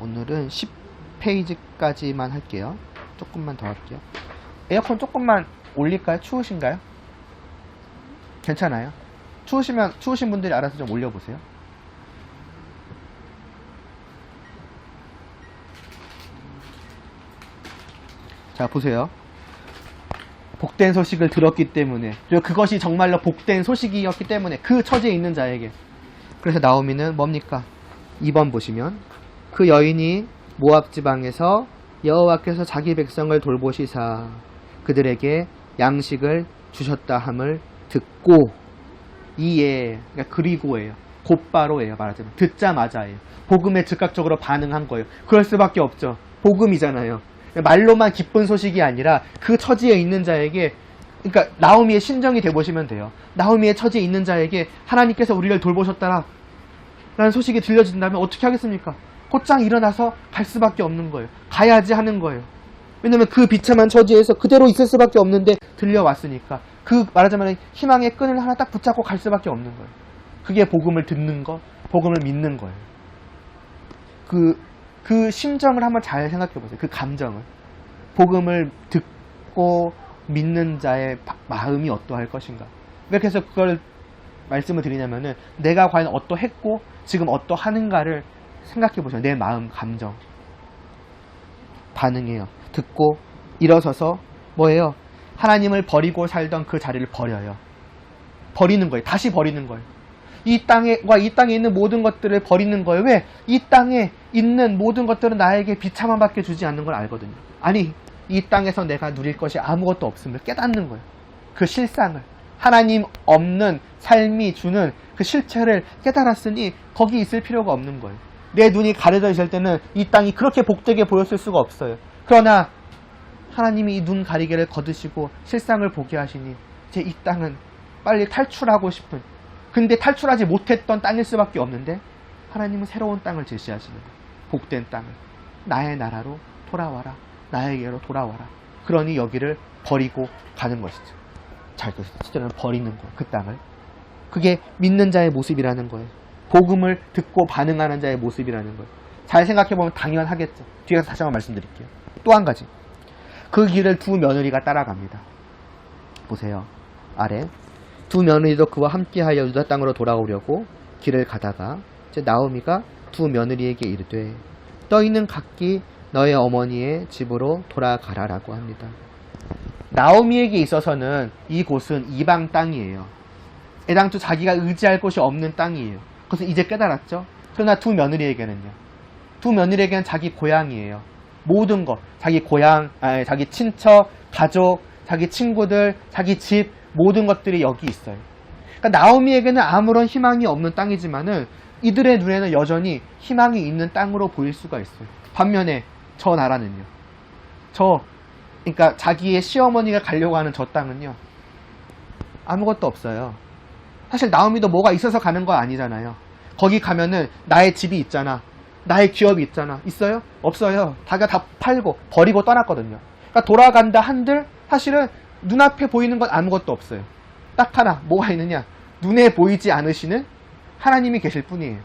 오늘은 10페이지까지만 할게요. 조금만 더 할게요. 에어컨 조금만 올릴까요? 추우신가요? 괜찮아요? 추우신 분들이 알아서 좀 올려보세요. 자, 보세요. 복된 소식을 들었기 때문에, 그리고 그것이 정말로 복된 소식이었기 때문에 그 처지에 있는 자에게. 그래서 나오미는 뭡니까? 2번 보시면, 그 여인이 모압 지방에서 여호와께서 자기 백성을 돌보시사 그들에게 양식을 주셨다 함을 듣고 이에 그러니까 그리고예요. 곧바로예요. 말하자면 듣자마자예요. 복음에 즉각적으로 반응한 거예요. 그럴 수밖에 없죠. 복음이잖아요. 말로만 기쁜 소식이 아니라 그 처지에 있는 자에게 그러니까 나오미의 심정이 돼보시면 돼요. 나오미의 처지에 있는 자에게 하나님께서 우리를 돌보셨다라 라는 소식이 들려진다면 어떻게 하겠습니까? 곧장 일어나서 갈 수밖에 없는 거예요. 가야지 하는 거예요. 왜냐면 그 비참한 처지에서 그대로 있을 수밖에 없는데 들려왔으니까 그 말하자면 희망의 끈을 하나 딱 붙잡고 갈 수밖에 없는 거예요. 그게 복음을 듣는 거, 복음을 믿는 거예요. 그 심정을 한번 잘 생각해 보세요. 그 감정을. 복음을 듣고 믿는 자의 마음이 어떠할 것인가. 왜 그래서 그걸 말씀을 드리냐면은 내가 과연 어떠했고 지금 어떠하는가를 생각해 보세요. 내 마음, 감정. 반응해요. 듣고 일어서서 뭐예요? 하나님을 버리고 살던 그 자리를 버려요. 버리는 거예요. 다시 버리는 거예요. 이 땅에 있는 모든 것들을 버리는 거예요. 왜? 이 땅에 있는 모든 것들은 나에게 비참함 밖에 주지 않는 걸 알거든요. 아니, 이 땅에서 내가 누릴 것이 아무것도 없음을 깨닫는 거예요. 그 실상을. 하나님 없는 삶이 주는 그 실체를 깨달았으니 거기 있을 필요가 없는 거예요. 내 눈이 가려져 있을 때는 이 땅이 그렇게 복되게 보였을 수가 없어요. 그러나 하나님이 이 눈 가리개를 거두시고 실상을 보게 하시니 이제 이 땅은 빨리 탈출하고 싶은 근데 탈출하지 못했던 땅일 수밖에 없는데 하나님은 새로운 땅을 제시하시는 거예요. 복된 땅을. 나의 나라로 돌아와라. 나에게로 돌아와라. 그러니 여기를 버리고 가는 것이죠. 잘 진짜는 버리는 거예요. 그 땅을. 그게 믿는 자의 모습이라는 거예요. 복음을 듣고 반응하는 자의 모습이라는 거예요. 잘 생각해보면 당연하겠죠. 뒤에서 다시 한번 말씀드릴게요. 또 한 가지. 그 길을 두 며느리가 따라갑니다. 보세요. 아래. 두 며느리도 그와 함께하여 유다 땅으로 돌아오려고 길을 가다가 이제 나오미가 두 며느리에게 이르되 너희는 각기 너의 어머니의 집으로 돌아가라라고 합니다. 나오미에게 있어서는 이곳은 이방 땅이에요. 애당초 자기가 의지할 곳이 없는 땅이에요. 그래서 이제 깨달았죠. 그러나 두 며느리에게는요. 두 며느리에게는 자기 고향이에요. 모든 것, 자기 고향, 자기 친척, 가족, 자기 친구들, 자기 집 모든 것들이 여기 있어요. 그러니까 나오미에게는 아무런 희망이 없는 땅이지만은 이들의 눈에는 여전히 희망이 있는 땅으로 보일 수가 있어요. 반면에 저 나라는요. 그러니까 자기의 시어머니가 가려고 하는 저 땅은요. 아무것도 없어요. 사실 나오미도 뭐가 있어서 가는 거 아니잖아요. 거기 가면은 나의 집이 있잖아. 나의 기업이 있잖아. 있어요? 없어요. 다 팔고 버리고 떠났거든요. 그러니까 돌아간다 한들 사실은 눈앞에 보이는 건 아무것도 없어요. 딱 하나 뭐가 있느냐. 눈에 보이지 않으시는 하나님이 계실 뿐이에요.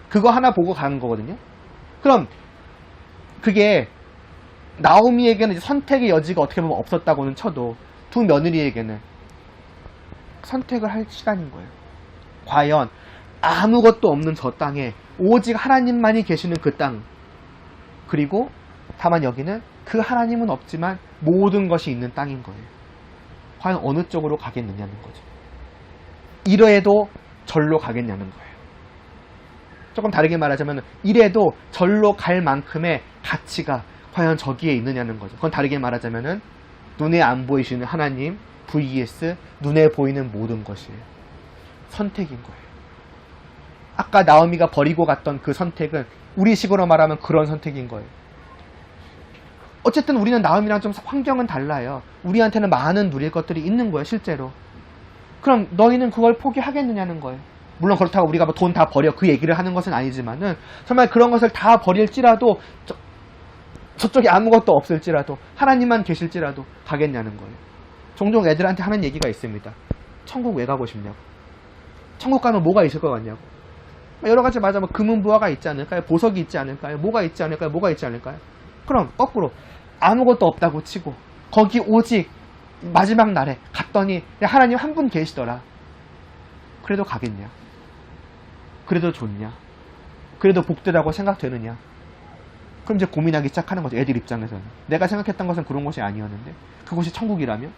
그거 하나 보고 가는 거거든요. 그럼 그게 나오미에게는 이제 선택의 여지가 어떻게 보면 없었다고는 쳐도 두 며느리에게는 선택을 할 시간인 거예요. 과연 아무것도 없는 저 땅에 오직 하나님만이 계시는 그 땅, 그리고 다만 여기는 그 하나님은 없지만 모든 것이 있는 땅인 거예요. 과연 어느 쪽으로 가겠느냐는 거죠. 이래도 절로 가겠냐는 거예요. 조금 다르게 말하자면 이래도 절로 갈 만큼의 가치가 과연 저기에 있느냐는 거죠. 그건 다르게 말하자면은 눈에 안 보이시는 하나님 vs 눈에 보이는 모든 것이에요. 선택인 거예요. 아까 나오미가 버리고 갔던 그 선택은 우리식으로 말하면 그런 선택인 거예요. 어쨌든 우리는 나오미랑 좀 환경은 달라요. 우리한테는 많은 누릴 것들이 있는 거예요, 실제로. 그럼 너희는 그걸 포기하겠느냐는 거예요. 물론 그렇다고 우리가 뭐 돈 다 버려 그 얘기를 하는 것은 아니지만은 정말 그런 것을 다 버릴지라도 저쪽에 아무것도 없을지라도 하나님만 계실지라도 가겠냐는 거예요. 종종 애들한테 하는 얘기가 있습니다. 천국 왜 가고 싶냐고. 천국 가면 뭐가 있을 것 같냐고. 여러 가지 맞아 뭐 금은부화가 있지 않을까요? 보석이 있지 않을까요? 뭐가 있지 않을까요? 뭐가 있지 않을까요? 그럼 거꾸로 아무것도 없다고 치고 거기 오직 마지막 날에 갔더니 하나님 한 분 계시더라. 그래도 가겠냐? 그래도 좋냐? 그래도 복되다고 생각되느냐? 그럼 이제 고민하기 시작하는 거죠. 애들 입장에서는. 내가 생각했던 것은 그런 곳이 아니었는데 그곳이 천국이라면?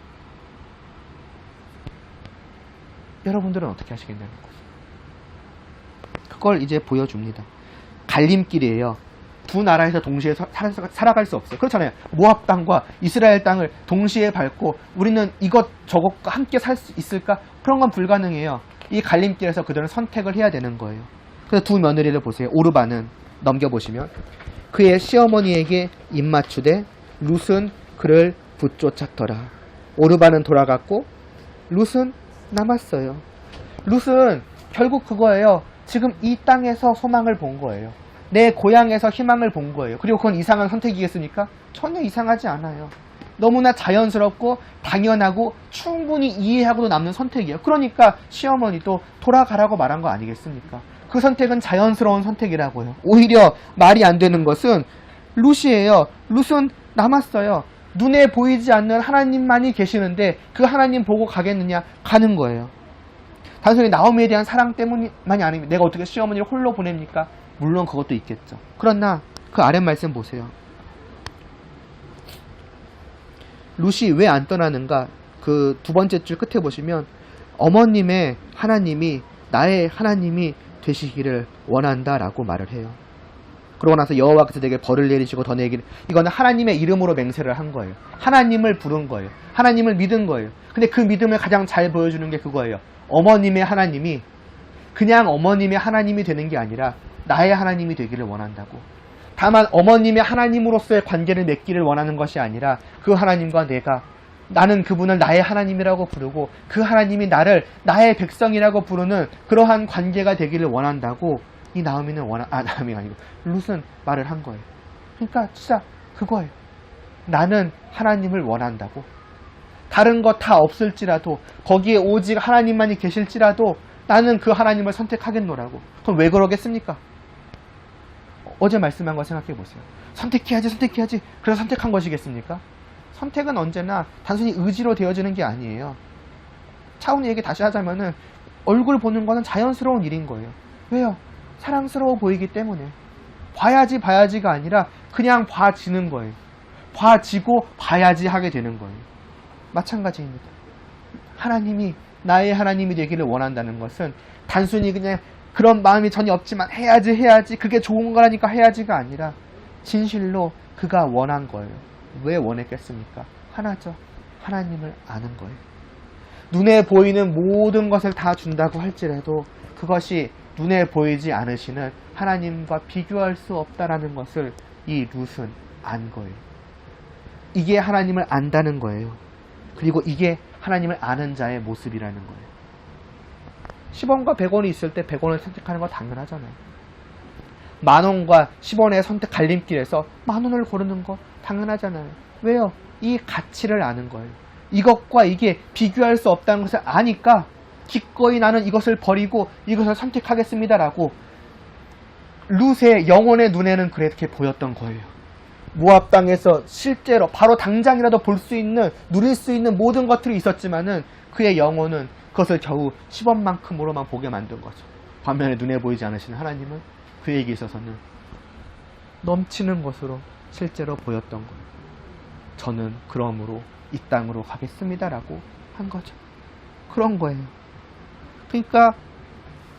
여러분들은 어떻게 하시겠냐는 거죠. 그걸 이제 보여줍니다. 갈림길이에요. 두 나라에서 동시에 살아갈 수 없어요. 그렇잖아요. 모압 땅과 이스라엘 땅을 동시에 밟고 우리는 저것과 함께 살 수 있을까? 그런 건 불가능해요. 이 갈림길에서 그들은 선택을 해야 되는 거예요. 그래서 두 며느리를 보세요. 오르반은 넘겨보시면 그의 시어머니에게 입맞추되 룻은 그를 붙쫓았더라. 오르반은 돌아갔고 룻은 남았어요. 룻은 결국 그거예요. 지금 이 땅에서 소망을 본 거예요. 내 고향에서 희망을 본 거예요. 그리고 그건 이상한 선택이겠습니까? 전혀 이상하지 않아요. 너무나 자연스럽고 당연하고 충분히 이해하고도 남는 선택이에요. 그러니까 시어머니도 돌아가라고 말한 거 아니겠습니까? 그 선택은 자연스러운 선택이라고요. 오히려 말이 안 되는 것은 룻이에요. 룻은 남았어요. 눈에 보이지 않는 하나님만이 계시는데 그 하나님 보고 가겠느냐? 가는 거예요. 단순히 나오미에 대한 사랑 때문만이 아닙니다. 내가 어떻게 시어머니를 홀로 보냅니까? 물론 그것도 있겠죠. 그러나 그 아랫 말씀 보세요. 룻이 왜 안 떠나는가? 그 두 번째 줄 끝에 보시면 어머님의 하나님이 나의 하나님이 되시기를 원한다라고 말을 해요. 그러고 나서 여호와께서 내게 벌을 내리시고 더 내기를, 이거는 하나님의 이름으로 맹세를 한 거예요. 하나님을 부른 거예요. 하나님을 믿은 거예요. 근데 그 믿음을 가장 잘 보여주는 게 그거예요. 어머님의 하나님이 그냥 어머님의 하나님이 되는 게 아니라 나의 하나님이 되기를 원한다고. 다만 어머님의 하나님으로서의 관계를 맺기를 원하는 것이 아니라 그 하나님과 나는 그분을 나의 하나님이라고 부르고 그 하나님이 나를 나의 백성이라고 부르는 그러한 관계가 되기를 원한다고 이 나오미는 나오미가 아니고 룻은 말을 한 거예요. 그러니까 진짜 그거예요. 나는 하나님을 원한다고. 다른 거 다 없을지라도 거기에 오직 하나님만이 계실지라도 나는 그 하나님을 선택하겠노라고. 그럼 왜 그러겠습니까? 어제 말씀한 거 생각해 보세요. 선택해야지. 그래서 선택한 것이겠습니까? 선택은 언제나 단순히 의지로 되어지는 게 아니에요. 차은우 얘기 다시 하자면은 얼굴 보는 거는 자연스러운 일인 거예요. 왜요? 사랑스러워 보이기 때문에. 봐야지가 아니라 그냥 봐지는 거예요. 봐지고 봐야지 하게 되는 거예요. 마찬가지입니다. 하나님이 나의 하나님이 되기를 원한다는 것은 단순히 그냥 그런 마음이 전혀 없지만 해야지 그게 좋은 거라니까 해야지가 아니라 진실로 그가 원한 거예요. 왜 원했겠습니까? 하나죠. 하나님을 아는 거예요. 눈에 보이는 모든 것을 다 준다고 할지라도 그것이 눈에 보이지 않으시는 하나님과 비교할 수 없다라는 것을 이 룻은 안 거예요. 이게 하나님을 안다는 거예요. 그리고 이게 하나님을 아는 자의 모습이라는 거예요. 10원과 100원이 있을 때 100원을 선택하는 거 당연하잖아요. 만원과 10원의 선택 갈림길에서 만원을 고르는 거 당연하잖아요. 왜요? 이 가치를 아는 거예요. 이것과 이게 비교할 수 없다는 것을 아니까 기꺼이 나는 이것을 버리고 이것을 선택하겠습니다라고 룻의 영혼의 눈에는 그렇게 보였던 거예요. 모압 땅에서 실제로 바로 당장이라도 볼 수 있는, 누릴 수 있는 모든 것들이 있었지만은 그의 영혼은 그것을 겨우 10원만큼으로만 보게 만든 거죠. 반면에 눈에 보이지 않으시는 하나님은 그에게 있어서는 넘치는 것으로 실제로 보였던 거예요. 저는 그러므로 이 땅으로 가겠습니다라고 한 거죠. 그런 거예요. 그러니까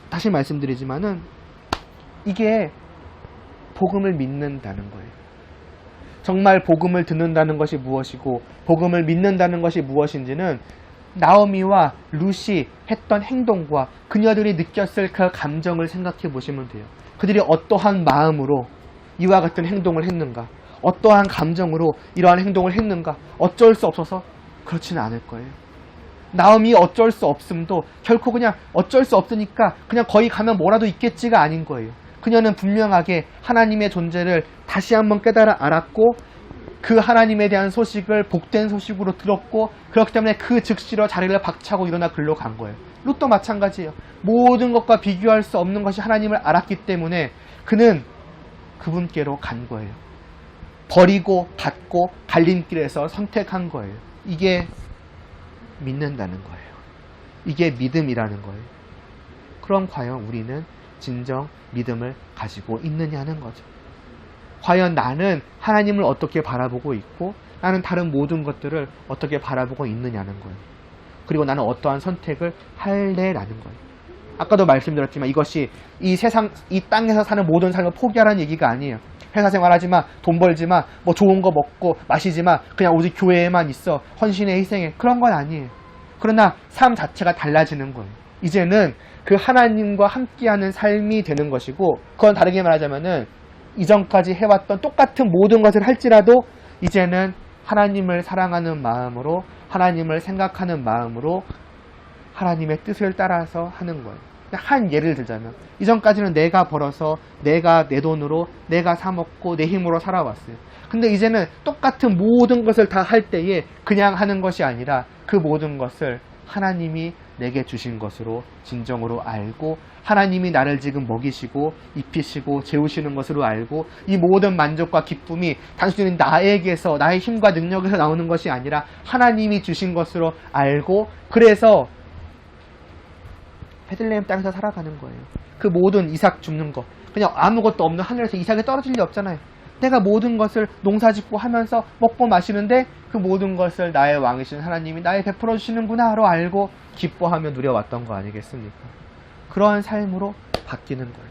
다시 말씀드리지만은 이게 복음을 믿는다는 거예요. 정말 복음을 듣는다는 것이 무엇이고 복음을 믿는다는 것이 무엇인지는 나오미와 룻이 했던 행동과 그녀들이 느꼈을 그 감정을 생각해 보시면 돼요. 그들이 어떠한 마음으로 이와 같은 행동을 했는가, 어떠한 감정으로 이러한 행동을 했는가. 어쩔 수 없어서 그렇지는 않을 거예요. 나오미 어쩔 수 없음도 결코 그냥 어쩔 수 없으니까 그냥 거기 가면 뭐라도 있겠지가 아닌 거예요. 그녀는 분명하게 하나님의 존재를 다시 한번 깨달아 알았고 그 하나님에 대한 소식을 복된 소식으로 들었고 그렇기 때문에 그 즉시로 자리를 박차고 일어나 글로 간 거예요. 룻도 마찬가지예요. 모든 것과 비교할 수 없는 것이 하나님을 알았기 때문에 그는 그분께로 간 거예요. 버리고 받고 갈림길에서 선택한 거예요. 이게 믿는다는 거예요. 이게 믿음이라는 거예요. 그럼 과연 우리는 진정 믿음을 가지고 있느냐는 거죠. 과연 나는 하나님을 어떻게 바라보고 있고 나는 다른 모든 것들을 어떻게 바라보고 있느냐는 거예요. 그리고 나는 어떠한 선택을 할래라는 거예요. 아까도 말씀드렸지만 이것이 이 세상, 이 땅에서 사는 모든 삶을 포기하라는 얘기가 아니에요. 회사 생활하지 마, 돈 벌지 마, 뭐 좋은 거 먹고 마시지 마, 그냥 오직 교회에만 있어, 헌신해 희생해. 그런 건 아니에요. 그러나 삶 자체가 달라지는 거예요. 이제는 그 하나님과 함께하는 삶이 되는 것이고, 그건 다르게 말하자면은 이전까지 해왔던 똑같은 모든 것을 할지라도 이제는 하나님을 사랑하는 마음으로, 하나님을 생각하는 마음으로 하나님의 뜻을 따라서 하는 거예요. 한 예를 들자면, 이전까지는 내가 벌어서 내가 내 돈으로 내가 사 먹고 내 힘으로 살아왔어요. 근데 이제는 똑같은 모든 것을 다 할 때에 그냥 하는 것이 아니라 그 모든 것을 하나님이 내게 주신 것으로 진정으로 알고, 하나님이 나를 지금 먹이시고 입히시고 재우시는 것으로 알고, 이 모든 만족과 기쁨이 단순히 나에게서, 나의 힘과 능력에서 나오는 것이 아니라 하나님이 주신 것으로 알고, 그래서 베들레헴 땅에서 살아가는 거예요. 그 모든 이삭 줍는 거, 그냥 아무것도 없는 하늘에서 이삭이 떨어질 리 없잖아요. 내가 모든 것을 농사짓고 하면서 먹고 마시는데 그 모든 것을 나의 왕이신 하나님이 나에 베풀어 주시는구나로 알고 기뻐하며 누려왔던 거 아니겠습니까? 그러한 삶으로 바뀌는 거예요.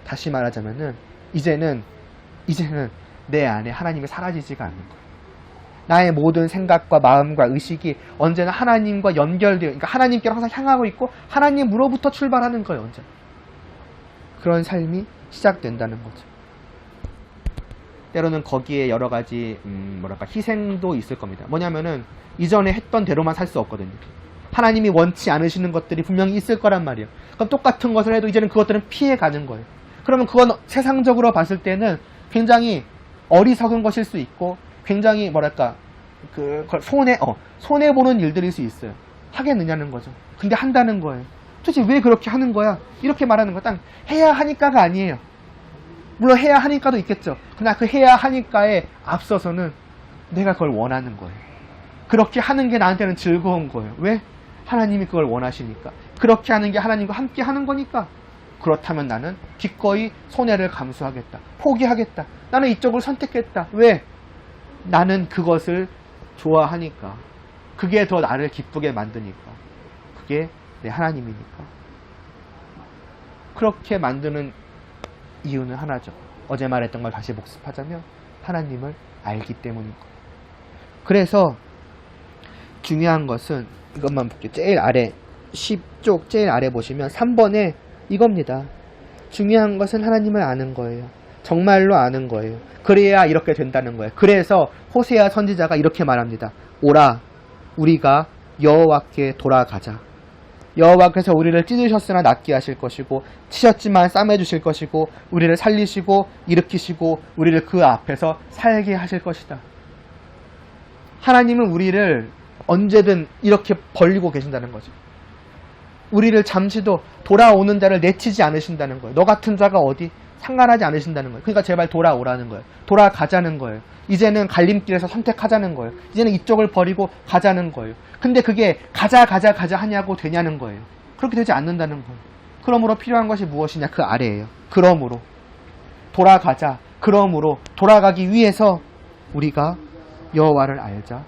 다시 말하자면은 이제는 내 안에 하나님이 사라지지가 않는 거예요. 나의 모든 생각과 마음과 의식이 언제나 하나님과 연결되어, 그러니까 하나님께로 항상 향하고 있고 하나님으로부터 출발하는 거예요. 언제나. 그런 삶이 시작된다는 거죠. 때로는 거기에 여러 가지 희생도 있을 겁니다. 뭐냐면은 이전에 했던 대로만 살 수 없거든요. 하나님이 원치 않으시는 것들이 분명히 있을 거란 말이에요. 그럼 똑같은 것을 해도 이제는 그것들은 피해가는 거예요. 그러면 그건 세상적으로 봤을 때는 굉장히 어리석은 것일 수 있고, 굉장히 그걸 손해보는 일들일 수 있어요. 하겠느냐는 거죠. 근데 한다는 거예요. 도대체 왜 그렇게 하는 거야? 이렇게 말하는 거, 딱 해야 하니까가 아니에요. 물론 해야 하니까도 있겠죠. 그러나 그 해야 하니까에 앞서서는 내가 그걸 원하는 거예요. 그렇게 하는 게 나한테는 즐거운 거예요. 왜? 하나님이 그걸 원하시니까. 그렇게 하는 게 하나님과 함께 하는 거니까. 그렇다면 나는 기꺼이 손해를 감수하겠다. 포기하겠다. 나는 이쪽을 선택했다. 왜? 나는 그것을 좋아하니까. 그게 더 나를 기쁘게 만드니까. 그게 내 하나님이니까. 그렇게 만드는 이유는 하나죠. 어제 말했던 걸 다시 복습하자면 하나님을 알기 때문인 거예요. 그래서 중요한 것은 이것만 볼게요. 제일 아래 10쪽 제일 아래 보시면 3번에 이겁니다. 중요한 것은 하나님을 아는 거예요. 정말로 아는 거예요. 그래야 이렇게 된다는 거예요. 그래서 호세아 선지자가 이렇게 말합니다. 오라, 우리가 여호와께 돌아가자. 여호와께서 우리를 찢으셨으나 낫게 하실 것이고 치셨지만 싸매 주실 것이고 우리를 살리시고 일으키시고 우리를 그 앞에서 살게 하실 것이다. 하나님은 우리를 언제든 이렇게 벌리고 계신다는 거죠. 우리를 잠시도 돌아오는 자를 내치지 않으신다는 거예요. 너 같은 자가 어디? 상관하지 않으신다는 거예요. 그러니까 제발 돌아오라는 거예요. 돌아가자는 거예요. 이제는 갈림길에서 선택하자는 거예요. 이제는 이쪽을 버리고 가자는 거예요. 근데 그게 가자 하냐고 되냐는 거예요. 그렇게 되지 않는다는 거예요. 그러므로 필요한 것이 무엇이냐? 그 아래예요. 그러므로 돌아가자. 그러므로 돌아가기 위해서 우리가 여호와를 알자.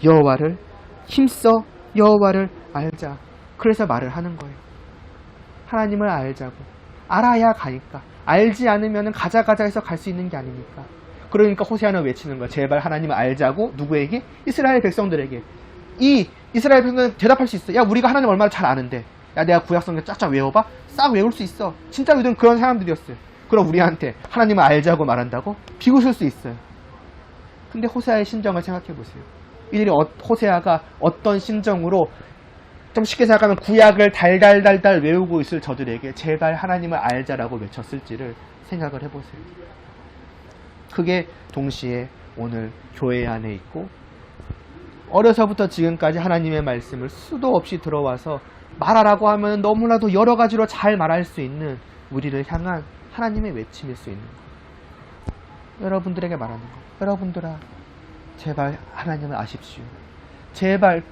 여호와를 힘써 여호와를 알자. 그래서 말을 하는 거예요. 하나님을 알자고. 알아야 가니까. 알지 않으면 가자 해서 갈 수 있는 게 아니니까. 그러니까 호세아는 외치는 거야. 제발 하나님을 알자고. 누구에게? 이스라엘 백성들에게. 이 이스라엘 백성들은 대답할 수 있어. 야, 우리가 하나님 얼마나 잘 아는데. 야, 내가 구약성경 쫙쫙 외워봐. 싹 외울 수 있어. 진짜 믿은 그런 사람들이었어요. 그럼 우리한테 하나님을 알자고 말한다고? 비웃을 수 있어요. 근데 호세아의 심정을 생각해 보세요. 이들이 호세아가 어떤 심정으로, 좀 쉽게 생각하면 구약을 달달달달 외우고 있을 저들에게 제발 하나님을 알자라고 외쳤을지를 생각을 해보세요. 그게 동시에 오늘 교회 안에 있고, 어려서부터 지금까지 하나님의 말씀을 수도 없이 들어와서 말하라고 하면 너무나도 여러 가지로 잘 말할 수 있는 우리를 향한 하나님의 외침일 수 있는 것. 여러분들에게 말하는 것. 여러분들아, 제발 하나님을 아십시오. 제발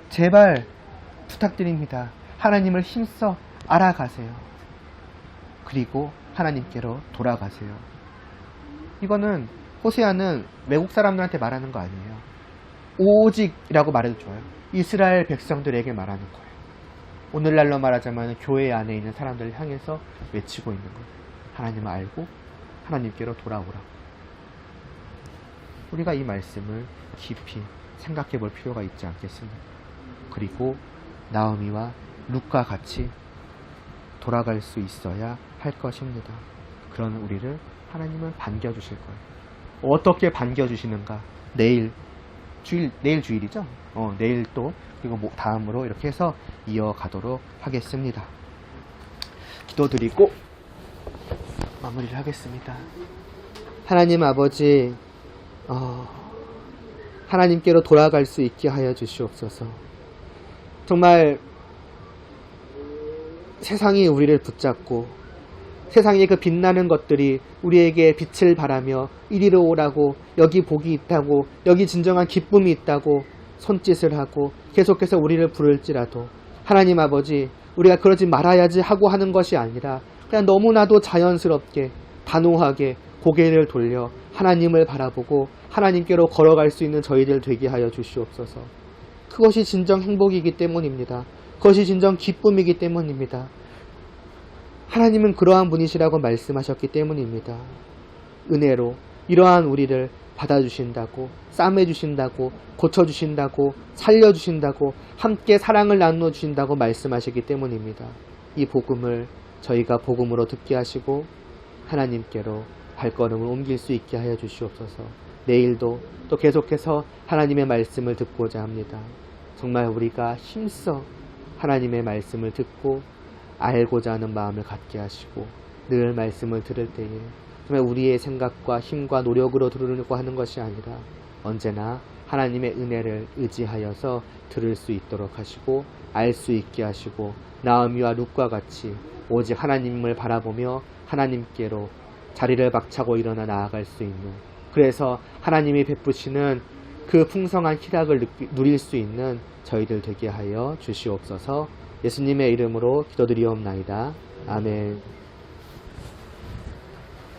부탁드립니다. 하나님을 힘써 알아가세요. 그리고 하나님께로 돌아가세요. 이거는 호세아는 외국 사람들한테 말하는 거 아니에요. 오직이라고 말해도 좋아요. 이스라엘 백성들에게 말하는 거예요. 오늘날로 말하자면 교회 안에 있는 사람들을 향해서 외치고 있는 거예요. 하나님을 알고 하나님께로 돌아오라. 우리가 이 말씀을 깊이 생각해 볼 필요가 있지 않겠습니까? 그리고 나오미와 룻과 같이 돌아갈 수 있어야 할 것입니다. 그런 우리를 하나님은 반겨주실 거예요. 어떻게 반겨주시는가? 내일 주일이죠? 내일 또 그리고 다음으로 이렇게 해서 이어가도록 하겠습니다. 기도드리고 마무리를 하겠습니다. 하나님 아버지, 하나님께로 돌아갈 수 있게 하여 주시옵소서. 정말 세상이 우리를 붙잡고 세상의 그 빛나는 것들이 우리에게 빛을 발하며 이리로 오라고, 여기 복이 있다고, 여기 진정한 기쁨이 있다고 손짓을 하고 계속해서 우리를 부를지라도 하나님 아버지, 우리가 그러지 말아야지 하고 하는 것이 아니라 그냥 너무나도 자연스럽게 단호하게 고개를 돌려 하나님을 바라보고 하나님께로 걸어갈 수 있는 저희들 되게 하여 주시옵소서. 그것이 진정 행복이기 때문입니다. 그것이 진정 기쁨이기 때문입니다. 하나님은 그러한 분이시라고 말씀하셨기 때문입니다. 은혜로 이러한 우리를 받아주신다고, 싸매주신다고, 고쳐주신다고, 살려주신다고, 함께 사랑을 나누어주신다고 말씀하시기 때문입니다. 이 복음을 저희가 복음으로 듣게 하시고 하나님께로 발걸음을 옮길 수 있게 하여 주시옵소서. 내일도 또 계속해서 하나님의 말씀을 듣고자 합니다. 정말 우리가 힘써 하나님의 말씀을 듣고 알고자 하는 마음을 갖게 하시고 늘 말씀을 들을 때에 정말 우리의 생각과 힘과 노력으로 들으려고 하는 것이 아니라 언제나 하나님의 은혜를 의지하여서 들을 수 있도록 하시고 알 수 있게 하시고 나오미와 룻과 같이 오직 하나님을 바라보며 하나님께로 자리를 박차고 일어나 나아갈 수 있는, 그래서 하나님이 베푸시는 그 풍성한 희락을 누릴 수 있는 저희들 되게 하여 주시옵소서. 예수님의 이름으로 기도드리옵나이다. 아멘.